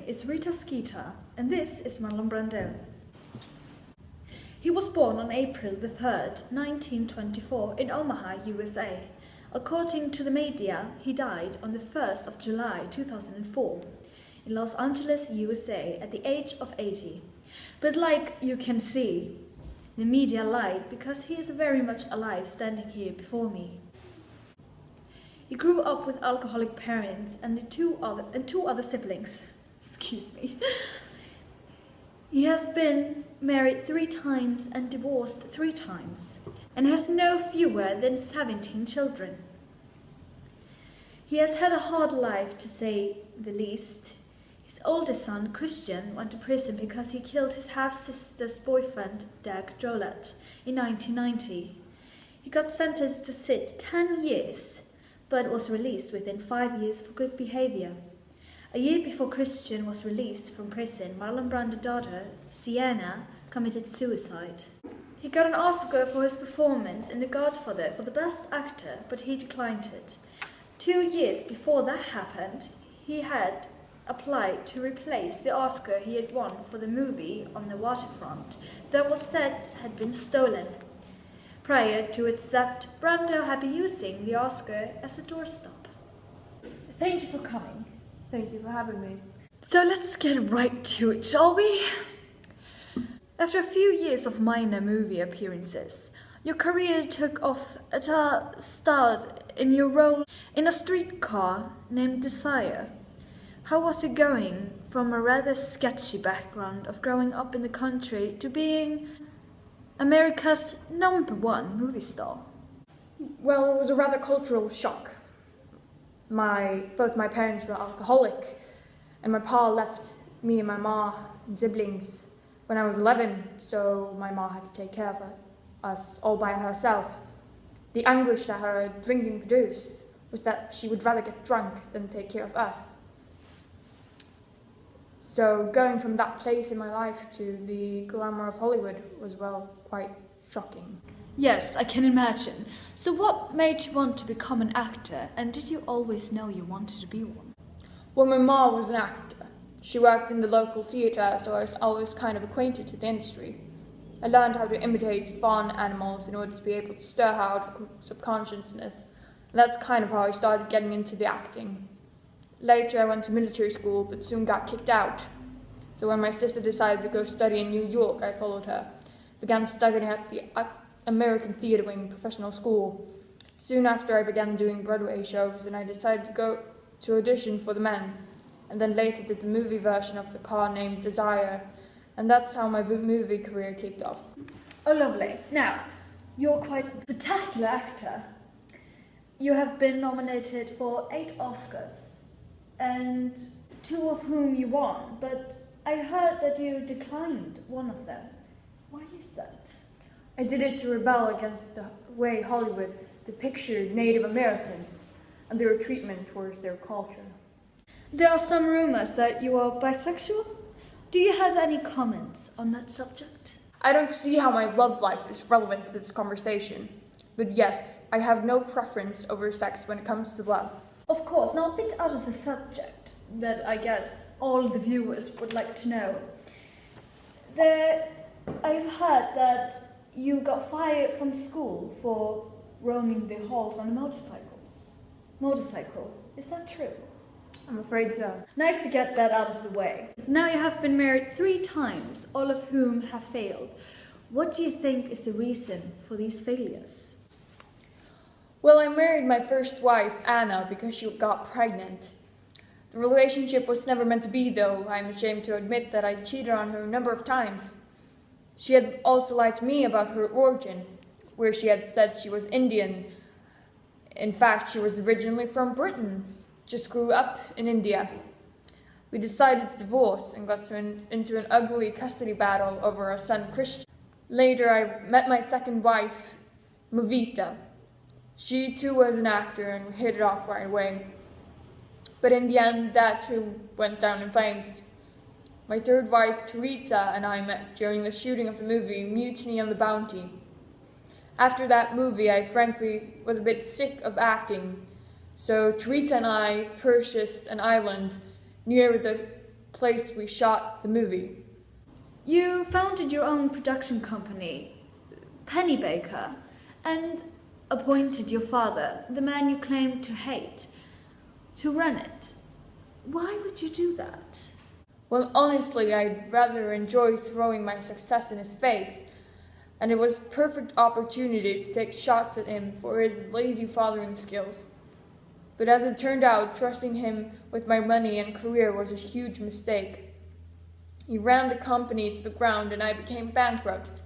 is Rita Skeeter, and this is Marlon Brando. He was born on April the 3rd, 1924 in Omaha, USA. According to the media, he died on the 1st of July 2004 in Los Angeles, USA at the age of 80. But like you can see, the media lied because he is very much alive standing here before me. He grew up with alcoholic parents and two other siblings. Excuse me. He has been married 3 times and divorced 3 times, and has no fewer than 17 children. He has had a hard life, to say the least. His oldest son, Christian, went to prison because he killed his half-sister's boyfriend, Doug Jolett, in 1990. He got sentenced to sit 10 years, but was released within 5 years for good behavior. A year before Christian was released from prison, Marlon Brando's daughter, Sienna, committed suicide. He got an Oscar for his performance in The Godfather for the Best Actor, but he declined it. 2 years before that happened, he had applied to replace the Oscar he had won for the movie On the Waterfront that was said had been stolen. Prior to its theft, Brando had been using the Oscar as a doorstop. Thank you for coming. Thank you for having me. So let's get right to it, shall we? After a few years of minor movie appearances, your career took off at a start in your role in A Streetcar Named Desire. How was it going from a rather sketchy background of growing up in the country to being America's #1 movie star? Well, it was a rather cultural shock. Both my parents were alcoholic, and my pa left me and my ma and siblings when I was 11, so my ma had to take care of us all by herself. The anguish that her drinking produced was that she would rather get drunk than take care of us. So going from that place in my life to the glamour of Hollywood was, well, quite shocking. Yes, I can imagine. So what made you want to become an actor, and did you always know you wanted to be one? Well, my mom was an actor. She worked in the local theatre, so I was always kind of acquainted to the industry. I learned how to imitate farm animals in order to be able to stir her out of subconsciousness, and that's kind of how I started getting into the acting. Later I went to military school, but soon got kicked out. So when my sister decided to go study in New York, I followed her. Began studying at the American Theatre Wing Professional School. Soon after I began doing Broadway shows, and I decided to go to audition for The Men, and then later did the movie version of The Car Named Desire, and that's how my movie career kicked off. Oh, lovely. Now, you're quite a spectacular actor. You have been nominated for 8 Oscars, and 2 of whom you won, but I heard that you declined one of them. Why is that? I did it to rebel against the way Hollywood depicted Native Americans and their treatment towards their culture. There are some rumors that you are bisexual. Do you have any comments on that subject? I don't see how my love life is relevant to this conversation, but yes, I have no preference over sex when it comes to love. Of course, now a bit out of the subject that I guess all the viewers would like to know. I've heard that you got fired from school for roaming the halls on a motorcycle. Is that true? I'm afraid so. Nice to get that out of the way. Now you have been married 3 times, all of whom have failed. What do you think is the reason for these failures? Well, I married my first wife, Anna, because she got pregnant. The relationship was never meant to be, though. I'm ashamed to admit that I cheated on her a number of times. She had also lied to me about her origin, where she had said she was Indian. In fact, she was originally from Britain, just grew up in India. We decided to divorce and got into an ugly custody battle over our son, Christian. Later, I met my second wife, Movita. She too was an actor and we hit it off right away. But in the end, that too went down in flames. My third wife, Teresa, and I met during the shooting of the movie Mutiny on the Bounty. After that movie, I frankly was a bit sick of acting, so Teresa and I purchased an island near the place we shot the movie. You founded your own production company, Pennybaker, and appointed your father, the man you claimed to hate, to run it. Why would you do that? Well, honestly, I'd rather enjoy throwing my success in his face, and it was a perfect opportunity to take shots at him for his lazy fathering skills. But as it turned out, trusting him with my money and career was a huge mistake. He ran the company to the ground and I became bankrupt.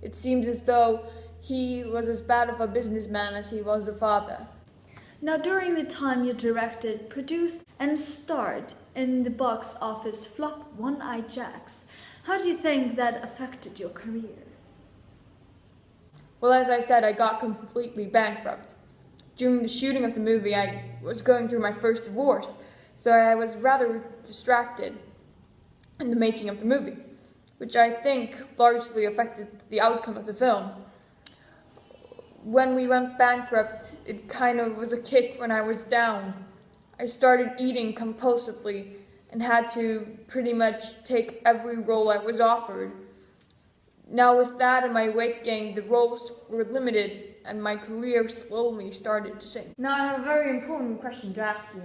It seems as though he was as bad of a businessman as he was a father. Now, during the time you directed, produced, and starred in the box office flop One-Eyed Jacks, how do you think that affected your career? Well, as I said, I got completely bankrupt. During the shooting of the movie, I was going through my first divorce, so I was rather distracted in the making of the movie, which I think largely affected the outcome of the film. When we went bankrupt, it kind of was a kick when I was down. I started eating compulsively and had to pretty much take every role I was offered. Now with that and my weight gain, the roles were limited and my career slowly started to sink. Now I have a very important question to ask you.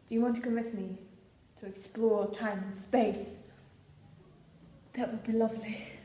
Do you want to come with me to explore time and space? That would be lovely.